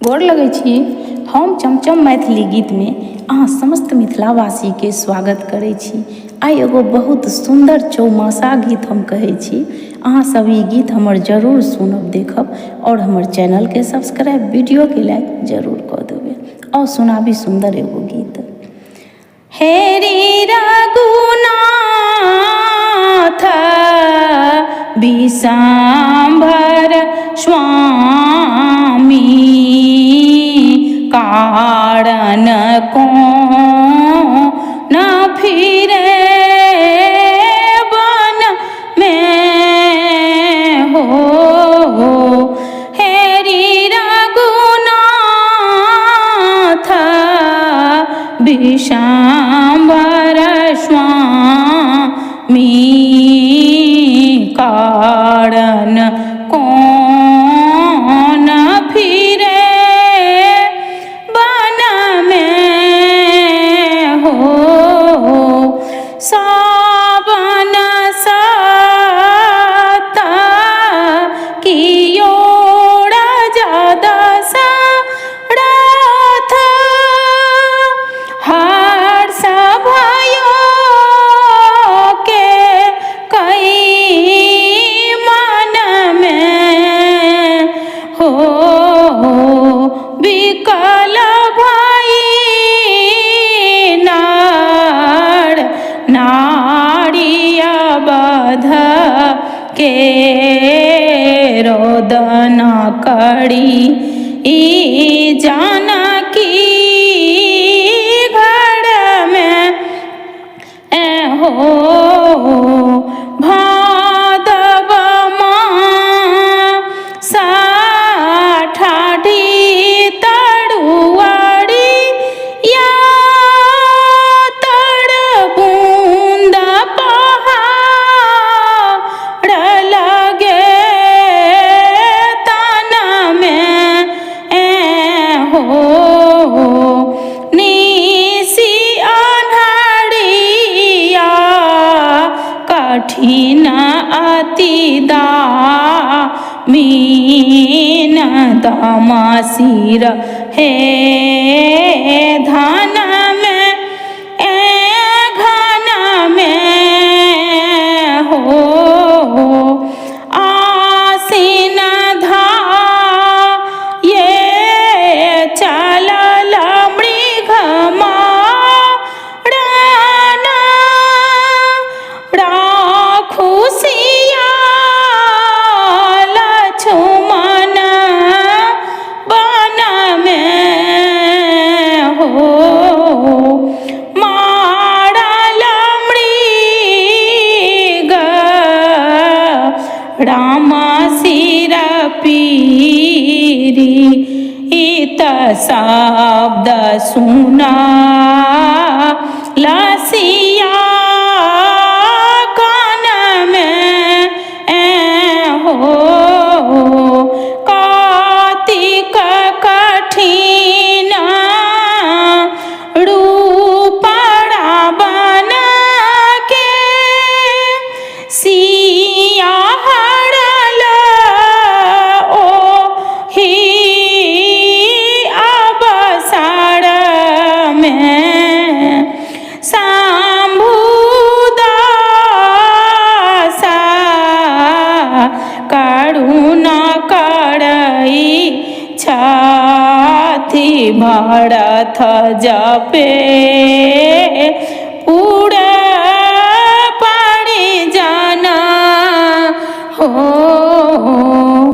गोर लगै छी। हम चमचम मैथिली गीत में अहाँ समस्त मिथिलावासी के स्वागत करै छी। आइ एगो बहुत सुंदर चौमासा गीत हम कहै छी। अहाँ सब ई गीत हमर जरूर सुनब, देखब और हमर चैनल के सब्सक्राइब, वीडियो के लाइक जरूर कऽ देबै। और सुनाबी सुंदर एगो गीत। हेरी रघुनाथ विशांबर स्वामी, कारण को न फिरे वन में हो। हेरी रघुनाथ विशांबर स्वामी, कारण कौन फिरे वन में हो। सावन सात कियोड़ जदस रथ, हर्ष भयो के कई मन में हो। विकल भई नर नारी अवध के, रोदन करी ई जानकी घर में हो। भादव मासा ठाठी तरुआरी या तर बूंद पहाड़ लगे तन में हो। निसी अन्हरिया कठिन अति दामीन, दमसिर हे धन में घन में हो। आसीन धा ये चलल मृग मारण, राखू सियाल लक्ष्मण वन में हो। मारल मृग राम सिर पीरी, इत शब्द सुना लसिया कान में हो। कार्तिक कठिन रूप रावण के, सिया हरल ओहि अवसर में। शंभुदासा करुणा करई छथि, भरत जपे